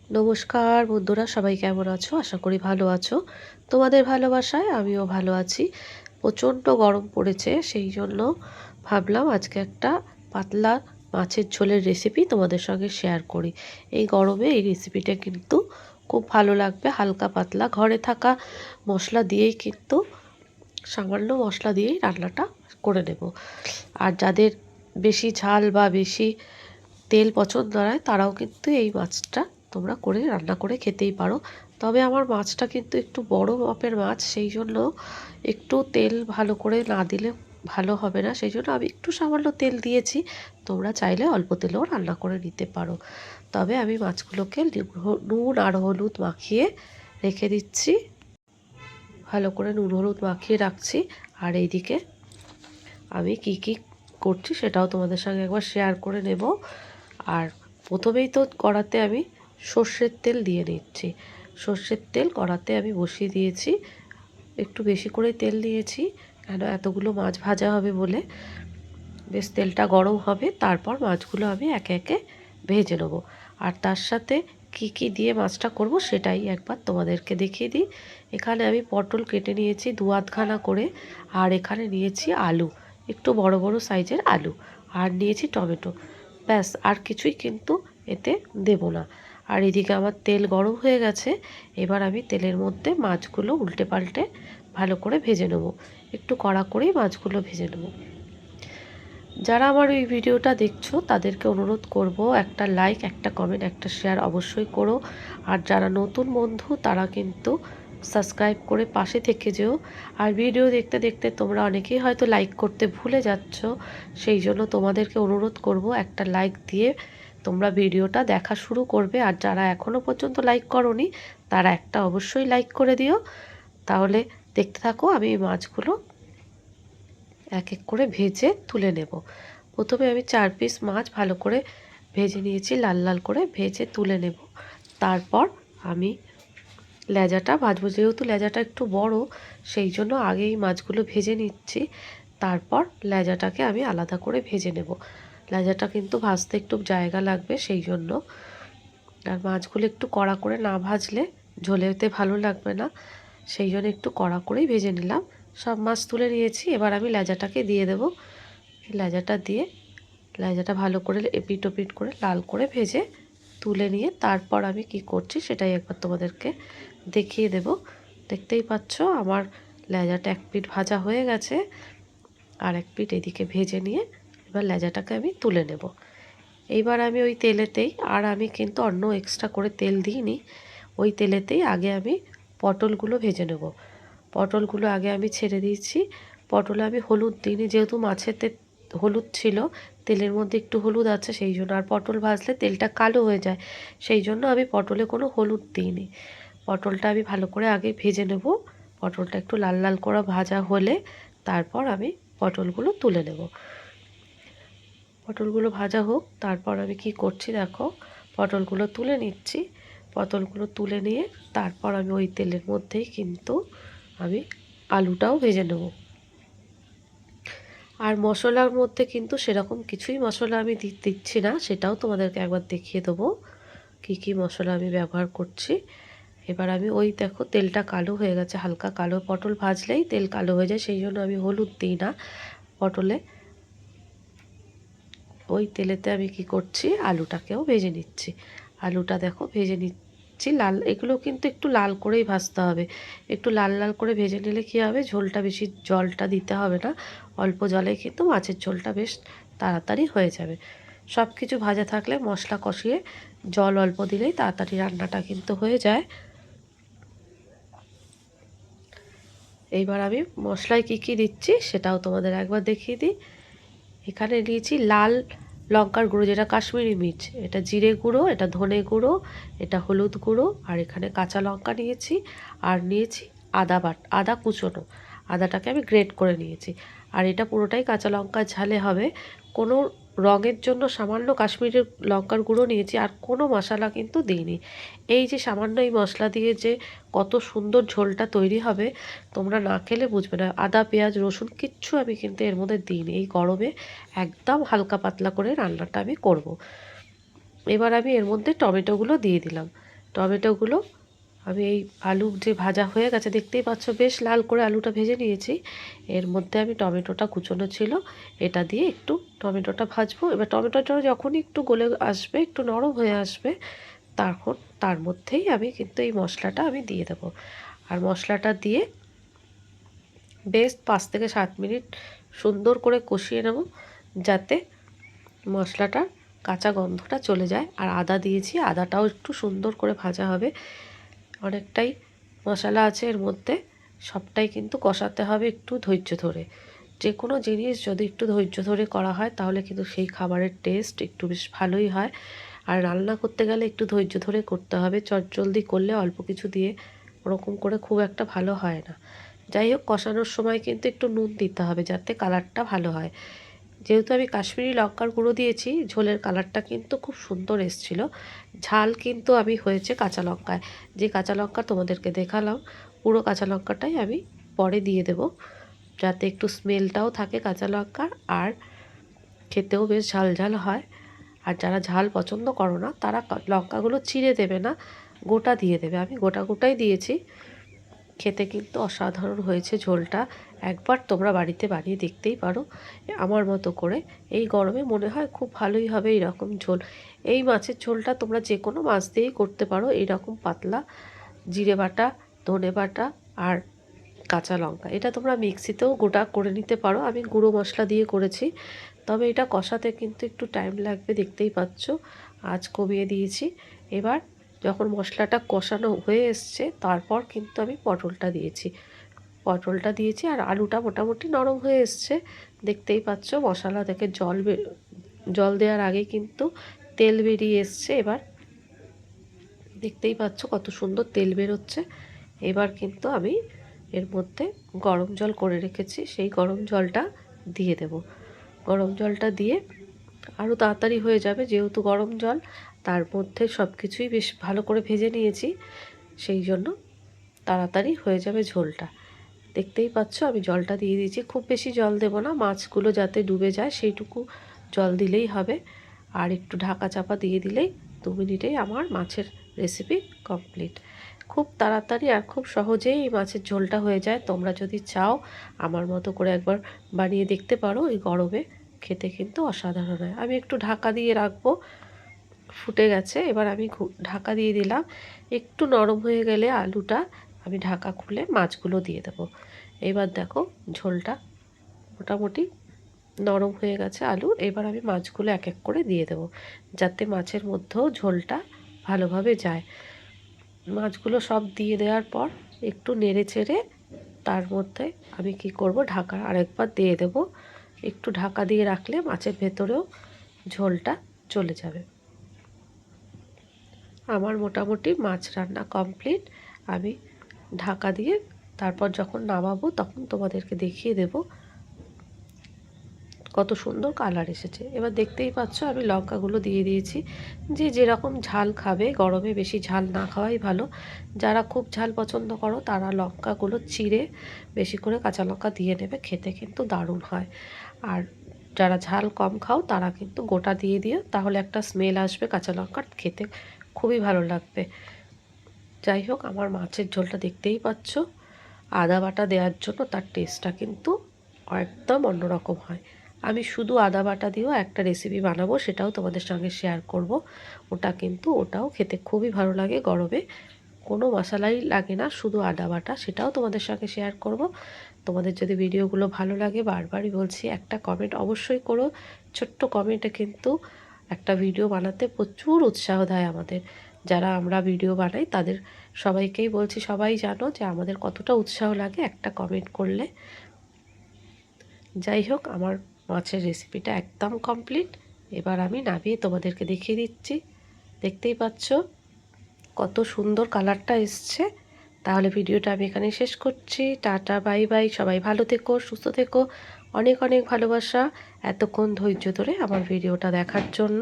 নমস্কার বন্ধুরা, সবাই কেমন আছো? আশা করি ভালো আছো। তোমাদের ভালোবাসায় আমিও ভালো আছি। প্রচণ্ড গরম পড়েছে, সেই জন্য ভাবলাম আজকে একটা পাতলা মাছের ঝোলের রেসিপি তোমাদের সঙ্গে শেয়ার করি। এই গরমে এই রেসিপিটা কিন্তু খুব ভালো লাগবে। হালকা পাতলা ঘরে থাকা মশলা দিয়েই কিন্তু, সামান্য মশলা দিয়েই রান্নাটা করে নেব। আর যাদের বেশি ঝাল বা বেশি তেল পছন্দ নয় তারাও কিন্তু এই মাছটা তোমরা করে রান্না করে খেতেই পারো। তবে আমার মাছটা কিন্তু একটু বড় মাপের মাছ, সেই জন্য একটু তেল ভালো করে না দিলে ভালো হবে না, সেই জন্য আমি একটু সামান্য তেল দিয়েছি। তোমরা চাইলে অল্প তেলেও রান্না করে নিতে পারো। তবে আমি মাছগুলোকে নুন আর হলুদ মাখিয়ে রেখে দিচ্ছি, ভালো করে নুন হলুদ মাখিয়ে রাখছি। আর এইদিকে আমি কি কি করছি সেটাও তোমাদের সঙ্গে একবার শেয়ার করে নেব। আর প্রথমেই তো কড়াতে আমি সর্ষের তেল দিয়ে নিচ্ছি। সর্ষের তেল কড়াতে আমি বসিয়ে দিয়েছি, একটু বেশি করে তেল দিয়েছি, কেন এতগুলো মাছ ভাজা হবে বলে। বেশ তেলটা গরম হবে, তারপর মাছগুলো আমি একে একে ভেজে নেব। আর তার সাথে কি কি দিয়ে মাছটা করব সেটাই একবার তোমাদেরকে দেখিয়ে দিই। এখানে আমি পটল কেটে নিয়েছি 2-8খানা করে, আর এখানে নিয়েছি আলু, একটু বড় বড় সাইজের আলু, আর নিয়েছি টমেটো। ব্যাস, আর কিছুই কিন্তু এতে দেব না। আর এদিকে আমার তেল গরম হয়ে গেছে। এবার আমি তেলের মধ্যে মাছগুলো উল্টে পাল্টে ভালো করে ভেজে নেব। একটু কড়া করেই মাছগুলো ভেজে নেব। যারা আমার এই ভিডিওটা দেখছো তাদেরকে অনুরোধ করব, একটা লাইক, একটা কমেন্ট, একটা শেয়ার অবশ্যই করো। আর যারা নতুন বন্ধু তারা কিন্তু সাবস্ক্রাইব করে পাশে থেকে যেও। আর ভিডিও দেখতে দেখতে তোমরা অনেকেই হয়তো লাইক করতে ভুলে যাচ্ছ, সেই জন্য তোমাদেরকে অনুরোধ করব একটা লাইক দিয়ে তোমরা ভিডিওটা দেখা শুরু করবে। আর যারা এখনও পর্যন্ত লাইক করোনি তারা একটা অবশ্যই লাইক করে দিও। তাহলে দেখতে থাকো, আমি এই মাছগুলো এক এক করে ভেজে তুলে নেব। প্রথমে আমি 4 পিস মাছ ভালো করে ভেজে নিয়েছি, লাল লাল করে ভেজে তুলে নেব। তারপর আমি লেজাটা ভাজবো, যেহেতু লেজাটা একটু বড় সেই জন্য আগেই মাছগুলো ভেজে নিচ্ছি। তারপর লেজাটাকে আমি আলাদা করে ভেজে নেব। লেজাটা কিন্তু ভাজতে একটু জায়গা লাগবে, সেই জন্য। আর মাছগুলো একটু কড়া করে না ভাজলে ঝোলেতে ভালো লাগবে না, সেই জন্য একটু কড়া করেই ভেজে নিলাম। সব মাছ তুলে নিয়েছি, এবার আমি লেজাটাকে দিয়ে দেব। লেজাটা দিয়ে লেজাটা ভালো করে এপিট ওপিট করে লাল করে ভেজে তুলে নিয়ে তারপর আমি কি করছি সেটাই একবার তোমাদেরকে দেখিয়ে দেব। দেখতেই পাচ্ছ আমার লেজাটা এক পিঠ ভাজা হয়ে গেছে, আর এক পিঠ এদিকে ভেজে নিয়ে এবার লেজাটাকে আমি তুলে নেব। এইবার আমি ওই তেলেতেই, আর আমি কিন্তু অন্য এক্সট্রা করে তেল দিইনি, ওই তেলেতেই আগে আমি পটলগুলো ভেজে নেব। পটলগুলো আগে আমি ছেড়ে দিয়েছি। পটলে আমি হলুদ দিইনি, যেহেতু মাছেতে হলুদ ছিল, তেলের মধ্যে একটু হলুদ আছে সেই জন্য। আর পটল ভাজলে তেলটা কালো হয়ে যায়, সেই জন্য আমি পটলে কোনো হলুদ দিইনি। পটলটা আমি ভালো করে আগে ভেজে নেব। পটলটা একটু লাল লাল করে ভাজা হলে তারপর আমি পটলগুলো তুলে নেব। পটলগুলো ভাজা হোক, তারপর আমি কি করছি দেখো, পটলগুলো তুলে নিচ্ছি। পটলগুলো তুলে নিয়ে তারপর আমি ওই তেলের মধ্যেই কিন্তু আমি আলুটাও ভেজে নেব। আর মশলার মধ্যে কিন্তু সেরকম কিছুই মশলা আমি দিচ্ছি না, সেটাও তোমাদেরকে একবার দেখিয়ে দেবো কি কি মশলা আমি ব্যবহার করছি। এবার আমি ওই দেখো তেলটা কালো হয়ে গেছে, হালকা কালো, পটল ভাজলেই তেল কালো হয়ে যায়, সেই জন্য আমি হলুদ দিই না পটলে। ওই তেলেতে আমি কি করছি, আলুটাকেও ভেজে নিচ্ছি। আলুটা দেখো ভেজে নিচ্ছি লাল, এগুলো কিন্তু একটু লাল করেই ভাজতে হবে। একটু লাল লাল করে ভেজে নিলে কী হবে, ঝোলটা বেশি জলটা দিতে হবে না, অল্প জলে কিন্তু মাছের ঝোলটা বেশ তাড়াতাড়ি হয়ে যাবে। সব কিছু ভাজা থাকলে মশলা কষিয়ে জল অল্প দিলেই তাড়াতাড়ি রান্নাটা কিন্তু হয়ে যায়। এইবার আমি মশলায় কি কি দিচ্ছি সেটাও তোমাদের একবার দেখিয়ে দিই। এখানে নিয়েছি লাল লঙ্কার গুঁড়ো, যেটা কাশ্মীরি মির্চ, এটা জিরে গুঁড়ো, এটা ধনে গুঁড়ো, এটা হলুদ গুঁড়ো, আর এখানে কাঁচা লঙ্কা নিয়েছি। আর নিয়েছি আদা কুচোনো, আদাটাকে আমি গ্রেট করে নিয়েছি। আর এটা পুরোটাই কাঁচা লঙ্কার ঝালে হবে। কোনো রঙের জন্য সামান্য কাশ্মীরি লঙ্কার গুঁড়ো নিয়েছি, আর কোনো মশলা কিন্তু দিইনি। এই যে সামান্য এই মশলা দিয়ে যে কত সুন্দর ঝোলটা তৈরি হবে তোমরা না খেলে বুঝবে না। আদা পেঁয়াজ রসুন কিচ্ছু আমি কিন্তু এর মধ্যে দিইনি, এই গরমে একদম হালকা পাতলা করে রান্নাটা আমি করব। এবার আমি এর মধ্যে টমেটোগুলো দিয়ে দিলাম। টমেটোগুলো আমি এই আলু যে ভাজা হয়ে গেছে দেখতেই পাচ্ছ, বেশ লাল করে আলুটা ভেজে নিয়েছি। এর মধ্যে আমি টমেটোটা কুচোনো ছিল, এটা দিয়ে একটু টমেটোটা ভাজবো। এবার টমেটোটা যখনই একটু গলে আসবে, একটু নরম হয়ে আসবে, তখন তার মধ্যেই আমি কিন্তু এই মশলাটা আমি দিয়ে দেবো। আর মশলাটা দিয়ে বেশ 5 থেকে 7 মিনিট সুন্দর করে কষিয়ে নেব, যাতে মশলাটার কাঁচা গন্ধটা চলে যায়। আর আদা দিয়েছি, আদাটাও একটু সুন্দর করে ভাজা হবে। অনেকটাই মশলা আছে এর মধ্যে, সবটাই কিন্তু কষাতে হবে একটু ধৈর্য ধরে। যে কোনো জিনিস যদি একটু ধৈর্য ধরে করা হয় তাহলে কিন্তু সেই খাবারের টেস্ট একটু বেশ ভালোই হয়। আর রান্না করতে গেলে একটু ধৈর্য ধরে করতে হবে, চটজলদি করলে অল্প কিছু দিয়ে ওরকম করে খুব একটা ভালো হয় না। যাই হোক, কষানোর সময় কিন্তু একটু নুন দিতে হবে যাতে কালারটা ভালো হয়। যেহেতু আমি কাশ্মীরি লঙ্কার গুঁড়ো দিয়েছি, ঝোলের কালারটা কিন্তু খুব সুন্দর এসেছিলো। ঝাল কিন্তু আমি হয়েছে কাঁচা লঙ্কায়, যে কাঁচা লঙ্কা তোমাদেরকে দেখালাম, পুরো কাঁচা লঙ্কাটাই আমি পরে দিয়ে দেব, যাতে একটু স্মেলটাও থাকে কাঁচা লঙ্কার, আর খেতেও বেশ ঝাল ঝাল হয়। আর যারা ঝাল পছন্দ করো না তারা লঙ্কাগুলো চিড়ে দেবে না, গোটা দিয়ে দেবে। আমি গোটা গোটাই দিয়েছি। খেতে কিন্তু অসাধারণ হয়েছে ঝোলটা। একবার তোমরা বাড়িতে বানিয়ে দেখতেই পারো আমার মতো করে। এই গরমে মনে হয় খুব ভালোই হবে এইরকম ঝোল। এই মাছের ঝোলটা তোমরা যে কোনো মাছ দিয়েই করতে পারো এইরকম পাতলা। জিরে বাটা, ধনে বাটা আর কাঁচা লঙ্কা, এটা তোমরা মিক্সিতেও গোটা করে নিতে পারো। আমি গুঁড়ো মশলা দিয়ে করেছি, তবে এটা কষাতে কিন্তু একটু টাইম লাগবে, দেখতেই পাচ্ছ। আঁচ কমিয়ে দিয়েছি। এবার যখন মশলাটা কষানো হয়ে এসছে, তারপর কিন্তু আমি পটলটা দিয়েছি আর আলুটা মোটামুটি নরম হয়ে এসছে, দেখতেই পাচ্ছ। মশলা থেকে জল দেওয়ার আগে কিন্তু তেল বেরিয়ে এসছে। এবার দেখতেই পাচ্ছ কত সুন্দর তেল বেরোচ্ছে। এবার কিন্তু আমি এর মধ্যে গরম জল করে রেখেছি, সেই গরম জলটা দিয়ে দেব। গরম জলটা দিয়ে আরও তাড়াতাড়ি হয়ে যাবে, যেহেতু গরম জল, তার মধ্যে সব কিছুই বেশ ভালো করে ভেজে নিয়েছি, সেই জন্য তাড়াতাড়ি হয়ে যাবে ঝোলটা। দেখতেই পাচ্ছ আমি জলটা দিয়ে দিয়েছি, খুব বেশি জল দেব না, মাছগুলো যাতে ডুবে যায় সেইটুকু জল দিলেই হবে। আর একটু ঢাকা চাপা দিয়ে দিলেই 2 মিনিটেই আমার মাছের রেসিপি কমপ্লিট। খুব তাড়াতাড়ি আর খুব সহজেই এই মাছের ঝোলটা হয়ে যায়। তোমরা যদি চাও আমার মতো করে একবার বানিয়ে দেখতে পারো, এই গরমে খেতে কিন্তু অসাধারণ হয়। আমি একটু ঢাকা দিয়ে রাখবো, ফুটে গেছে। এবার আমি ঢাকা দিয়ে দিলাম, একটু নরম হয়ে গেলে আলুটা আমি ঢাকা খুলে মাছগুলো দিয়ে দেবো। এবার দেখো ঝোলটা মোটামুটি নরম হয়ে গেছে আলু। এবার আমি মাছগুলো এক এক করে দিয়ে দেবো, যাতে মাছের মধ্যেও ঝোলটা ভালোভাবে যায়। মাছগুলো সব দিয়ে দেওয়ার পর একটু নেড়ে চেড়ে তার মধ্যে আমি কি করব, ঢাকা আরেকবার দিয়ে দেব। একটু ঢাকা দিয়ে রাখলে মাছের ভেতরেও ঝোলটা চলে যাবে। আমার মোটামুটি মাছ রান্না কমপ্লিট। আমি ঢাকা দিয়ে তারপর যখন নামাবো তখন তোমাদেরকে দেখিয়ে দেব কত সুন্দর কালার এসেছে। এবার দেখতেই পাচ্ছ আমি লঙ্কাগুলো দিয়ে দিয়েছি। যে যেরকম ঝাল খাবে, গরমে বেশি ঝাল না খাওয়াই ভালো। যারা খুব ঝাল পছন্দ করো তারা লঙ্কাগুলো চিড়ে বেশি করে কাঁচা লঙ্কা দিয়ে নেবে, খেতে কিন্তু দারুণ হয়। আর যারা ঝাল কম খাও তারা কিন্তু গোটা দিয়ে দিও, তাহলে একটা স্মেল আসবে কাঁচা লঙ্কার, খেতে খুবই ভালো লাগবে। যাই হোক, আমার মাছের ঝোলটা দেখতেই পাচ্ছ, আদা বাটা দেওয়ার জন্য তার টেস্টটা কিন্তু একদম অন্যরকম হয়। আমি শুধু আদা বাটা দিয়েও একটা রেসিপি বানাবো, সেটাও তোমাদের সঙ্গে শেয়ার করব। ওটাও খেতে খুবই ভালো লাগে গরমে, কোনো মশলাই লাগে না, শুধু আদা বাটা, সেটাও তোমাদের সঙ্গে শেয়ার করব। তোমাদের যদি ভিডিওগুলো ভালো লাগে, বারবারই বলছি, একটা কমেন্ট অবশ্যই করো। ছোট্ট কমেন্টে কিন্তু একটা ভিডিও বানাতে প্রচুর উৎসাহ দেয় আমাদের। যারা আমরা ভিডিও বানাই তাদের সবাইকেই বলছি, সবাই জানো যে আমাদের কতটা উৎসাহ লাগে একটা কমেন্ট করলে। যাই হোক, আমার মাছের রেসিপিটা একদম কমপ্লিট। এবার আমি নামিয়ে তোমাদেরকে দেখিয়ে দিচ্ছি। দেখতেই পাচ্ছ কত সুন্দর কালারটা এসছে। তাহলে ভিডিওটা আমি এখানেই শেষ করছি। Tata, bye bye. সবাই ভালো থেকো, সুস্থ থেকো। অনেক অনেক ভালোবাসা এতক্ষণ ধৈর্য ধরে আমার ভিডিওটা দেখার জন্য।